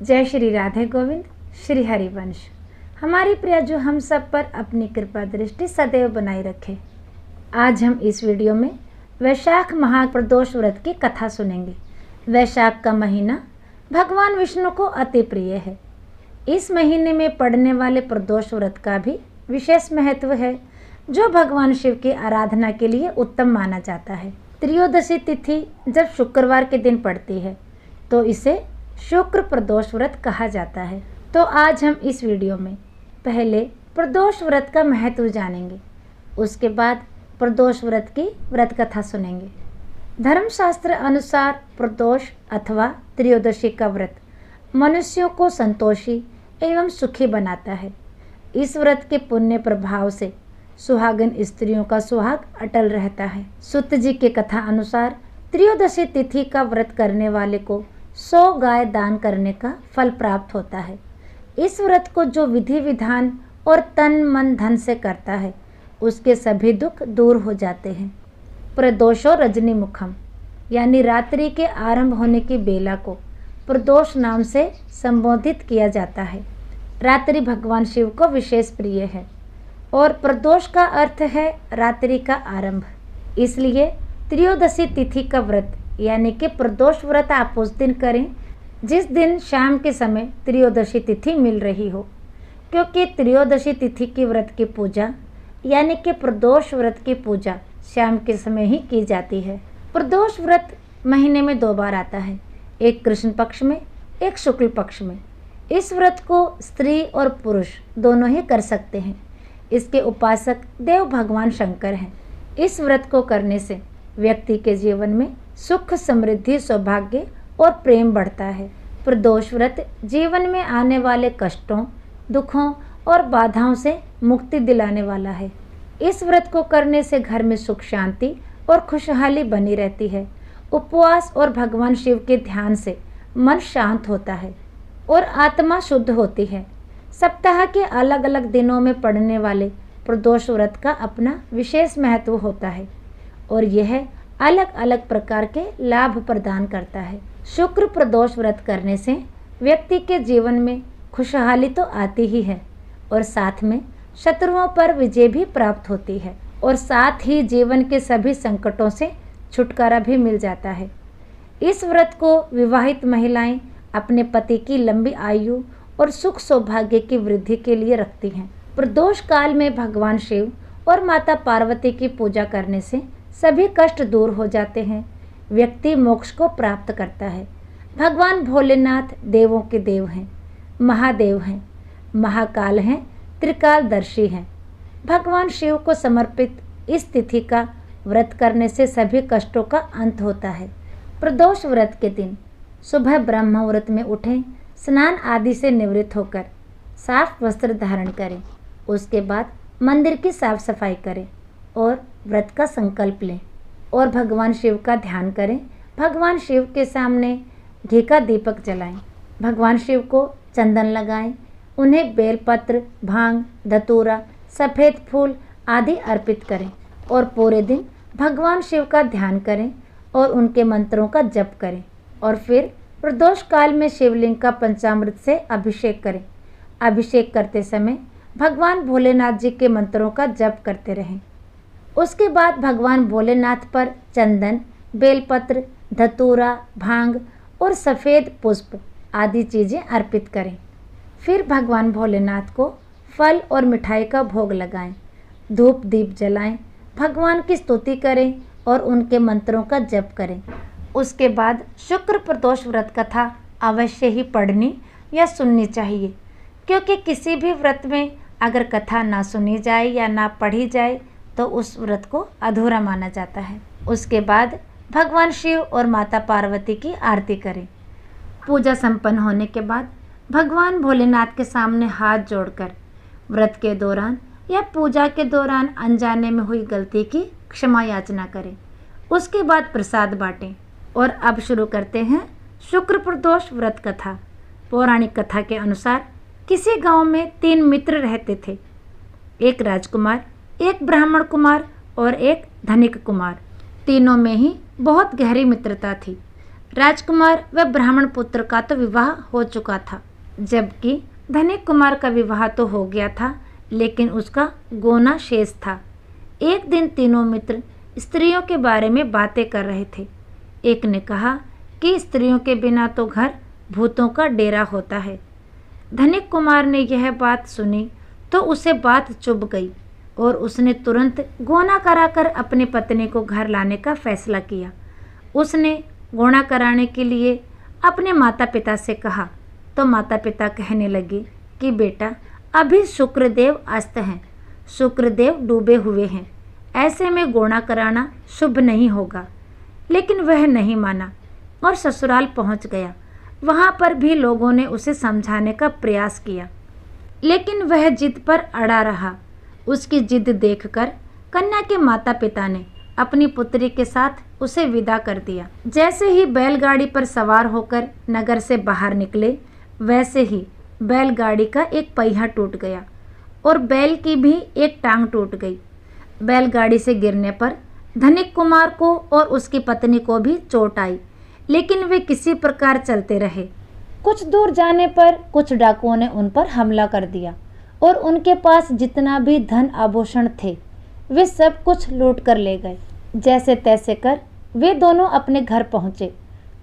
जय श्री राधे गोविंद, श्री हरिवंश। हमारी प्रिया जो हम सब पर अपनी कृपा दृष्टि सदैव बनाए रखे। आज हम इस वीडियो में वैशाख माह प्रदोष व्रत की कथा सुनेंगे। वैशाख का महीना भगवान विष्णु को अति प्रिय है। इस महीने में पड़ने वाले प्रदोष व्रत का भी विशेष महत्व है, जो भगवान शिव की आराधना के लिए उत्तम माना जाता है। त्रयोदशी तिथि जब शुक्रवार के दिन पड़ती है तो इसे शुक्र प्रदोष व्रत कहा जाता है। तो आज हम इस वीडियो में पहले प्रदोष व्रत का महत्व जानेंगे, उसके बाद प्रदोष व्रत की व्रत कथा सुनेंगे। धर्मशास्त्र अनुसार प्रदोष अथवा त्रयोदशी का व्रत मनुष्यों को संतोषी एवं सुखी बनाता है। इस व्रत के पुण्य प्रभाव से सुहागिन स्त्रियों का सुहाग अटल रहता है। सुत जी के कथा अनुसार त्रयोदशी तिथि का व्रत करने वाले को 100 गाय दान करने का फल प्राप्त होता है। इस व्रत को जो विधि विधान और तन मन धन से करता है, उसके सभी दुख दूर हो जाते हैं। प्रदोषो रजनी मुखम यानी रात्रि के आरंभ होने की बेला को प्रदोष नाम से संबोधित किया जाता है। रात्रि भगवान शिव को विशेष प्रिय है और प्रदोष का अर्थ है रात्रि का आरंभ। इसलिए त्रयोदशी तिथि का व्रत यानी कि प्रदोष व्रत आप उस दिन करें जिस दिन शाम के समय त्रयोदशी तिथि मिल रही हो, क्योंकि त्रयोदशी तिथि की व्रत की पूजा यानी कि प्रदोष व्रत की पूजा शाम के समय ही की जाती है। प्रदोष व्रत महीने में 2 बार आता है, एक कृष्ण पक्ष में, एक शुक्ल पक्ष में। इस व्रत को स्त्री और पुरुष दोनों ही कर सकते हैं। इसके उपासक देव भगवान शंकर हैं। इस व्रत को करने से व्यक्ति के जीवन में सुख, समृद्धि, सौभाग्य और प्रेम बढ़ता है। प्रदोष व्रत जीवन में आने वाले कष्टों, दुखों और बाधाओं से मुक्ति दिलाने वाला है। इस व्रत को करने से घर में सुख, शांति और खुशहाली बनी रहती है। उपवास और भगवान शिव के ध्यान से मन शांत होता है और आत्मा शुद्ध होती है। सप्ताह के अलग अलग दिनों में पड़ने वाले प्रदोष व्रत का अपना विशेष महत्व होता है और यह अलग अलग प्रकार के लाभ प्रदान करता है। शुक्र प्रदोष व्रत करने से व्यक्ति के जीवन में खुशहाली तो आती ही है और साथ में शत्रुओं पर विजय भी प्राप्त होती है और साथ ही जीवन के सभी संकटों से छुटकारा भी मिल जाता है। इस व्रत को विवाहित महिलाएं अपने पति की लंबी आयु और सुख सौभाग्य की वृद्धि के लिए रखती हैं। प्रदोष काल में भगवान शिव और माता पार्वती की पूजा करने से सभी कष्ट दूर हो जाते हैं। व्यक्ति मोक्ष को प्राप्त करता है। भगवान भोलेनाथ देवों के देव हैं, महादेव हैं, महाकाल हैं, त्रिकालदर्शी हैं। भगवान शिव को समर्पित इस तिथि का व्रत करने से सभी कष्टों का अंत होता है। प्रदोष व्रत के दिन सुबह ब्रह्म मुहूर्त में उठें, स्नान आदि से निवृत्त होकर साफ वस्त्र धारण करें। उसके बाद मंदिर की साफ सफाई करें और व्रत का संकल्प लें और भगवान शिव का ध्यान करें। भगवान शिव के सामने घी का दीपक जलाएं, भगवान शिव को चंदन लगाएं, उन्हें बेलपत्र, भांग, धतूरा, सफ़ेद फूल आदि अर्पित करें और पूरे दिन भगवान शिव का ध्यान करें और उनके मंत्रों का जप करें और फिर प्रदोष काल में शिवलिंग का पंचामृत से अभिषेक करें। अभिषेक करते समय भगवान भोलेनाथ जी के मंत्रों का जप करते रहें। उसके बाद भगवान भोलेनाथ पर चंदन, बेलपत्र, धतूरा, भांग और सफ़ेद पुष्प आदि चीज़ें अर्पित करें। फिर भगवान भोलेनाथ को फल और मिठाई का भोग लगाएं, धूप दीप जलाएं, भगवान की स्तुति करें और उनके मंत्रों का जप करें। उसके बाद शुक्र प्रदोष व्रत कथा अवश्य ही पढ़नी या सुननी चाहिए, क्योंकि किसी भी व्रत में अगर कथा ना सुनी जाए या ना पढ़ी जाए तो उस व्रत को अधूरा माना जाता है। उसके बाद भगवान शिव और माता पार्वती की आरती करें। पूजा संपन्न होने के बाद भगवान भोलेनाथ के सामने हाथ जोड़कर व्रत के दौरान या पूजा के दौरान अनजाने में हुई गलती की क्षमा याचना करें। उसके बाद प्रसाद बांटें। और अब शुरू करते हैं शुक्र प्रदोष व्रत कथा। पौराणिक कथा के अनुसार किसी गांव में 3 मित्र रहते थे, एक राजकुमार, एक ब्राह्मण कुमार और एक धनिक कुमार। तीनों में ही बहुत गहरी मित्रता थी। राजकुमार व ब्राह्मण पुत्र का तो विवाह हो चुका था, जबकि धनिक कुमार का विवाह तो हो गया था, लेकिन उसका गोना शेष था। एक दिन तीनों मित्र स्त्रियों के बारे में बातें कर रहे थे। एक ने कहा कि स्त्रियों के बिना तो घर भूतों का डेरा होता है। धनिक कुमार ने यह बात सुनी तो उसे बात चुभ गई और उसने तुरंत गोना कराकर अपनी पत्नी को घर लाने का फैसला किया। उसने गोना कराने के लिए अपने माता पिता से कहा तो माता पिता कहने लगे कि बेटा, अभी शुक्रदेव अस्त हैं, शुक्रदेव डूबे हुए हैं, ऐसे में गोना कराना शुभ नहीं होगा। लेकिन वह नहीं माना और ससुराल पहुंच गया। वहां पर भी लोगों ने उसे समझाने का प्रयास किया, लेकिन वह जिद पर अड़ा रहा। उसकी जिद देखकर कन्या के माता पिता ने अपनी पुत्री के साथ उसे विदा कर दिया। जैसे ही बैलगाड़ी पर सवार होकर नगर से बाहर निकले, वैसे ही बैलगाड़ी का एक पहिया टूट गया और बैल की भी एक टांग टूट गई। बैलगाड़ी से गिरने पर धनिक कुमार को और उसकी पत्नी को भी चोट आई, लेकिन वे किसी प्रकार चलते रहे। कुछ दूर जाने पर कुछ डाकुओं ने उन पर हमला कर दिया और उनके पास जितना भी धन आभूषण थे वे सब कुछ लूट कर ले गए। जैसे तैसे कर वे दोनों अपने घर पहुँचे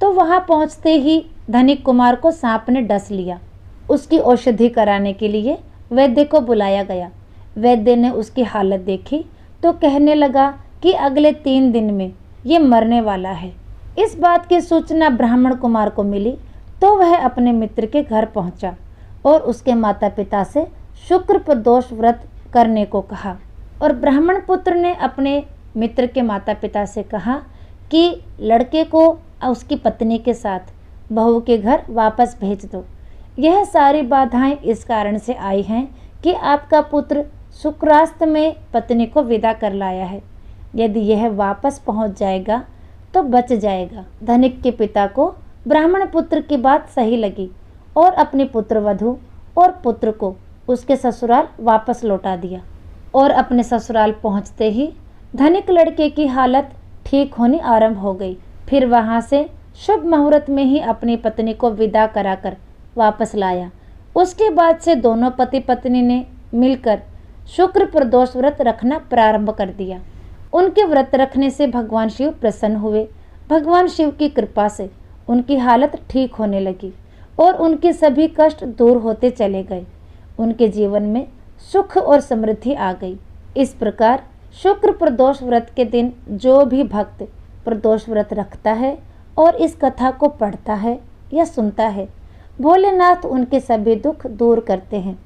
तो वहाँ पहुँचते ही धनिक कुमार को सांप ने डस लिया। उसकी औषधि कराने के लिए वैद्य को बुलाया गया। वैद्य ने उसकी हालत देखी तो कहने लगा कि अगले 3 दिन में ये मरने वाला है। इस बात की सूचना ब्राह्मण कुमार को मिली तो वह अपने मित्र के घर पहुंचा और उसके माता पिता से शुक्र प्रदोष व्रत करने को कहा। और ब्राह्मण पुत्र ने अपने मित्र के माता पिता से कहा कि लड़के को उसकी पत्नी के साथ बहू के घर वापस भेज दो। यह सारी बाधाएं इस कारण से आई हैं कि आपका पुत्र शुक्रास्त में पत्नी को विदा कर लाया है। यदि यह वापस पहुंच जाएगा तो बच जाएगा। धनिक के पिता को ब्राह्मण पुत्र की बात सही लगी और अपनी पुत्रवधू और पुत्र को उसके ससुराल वापस लौटा दिया। और अपने ससुराल पहुंचते ही धनिक लड़के की हालत ठीक होनी आरंभ हो गई। फिर वहां से शुभ मुहूर्त में ही अपनी पत्नी को विदा कराकर वापस लाया। उसके बाद से दोनों पति पत्नी ने मिलकर शुक्र प्रदोष व्रत रखना प्रारंभ कर दिया। उनके व्रत रखने से भगवान शिव प्रसन्न हुए। भगवान शिव की कृपा से उनकी हालत ठीक होने लगी और उनके सभी कष्ट दूर होते चले गए। उनके जीवन में सुख और समृद्धि आ गई। इस प्रकार शुक्र प्रदोष व्रत के दिन जो भी भक्त प्रदोष व्रत रखता है और इस कथा को पढ़ता है या सुनता है, भोलेनाथ उनके सभी दुख दूर करते हैं।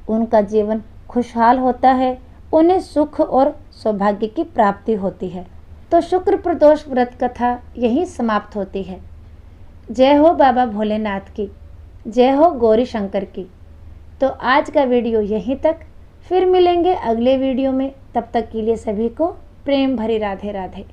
उनका जीवन खुशहाल होता है, उन्हें सुख और सौभाग्य की प्राप्ति होती है। तो शुक्र प्रदोष व्रत कथा यहीं समाप्त होती है। जय हो बाबा भोलेनाथ की, जय हो गौरी शंकर की। तो आज का वीडियो यहीं तक, फिर मिलेंगे अगले वीडियो में। तब तक के लिए सभी को प्रेम भरी राधे राधे।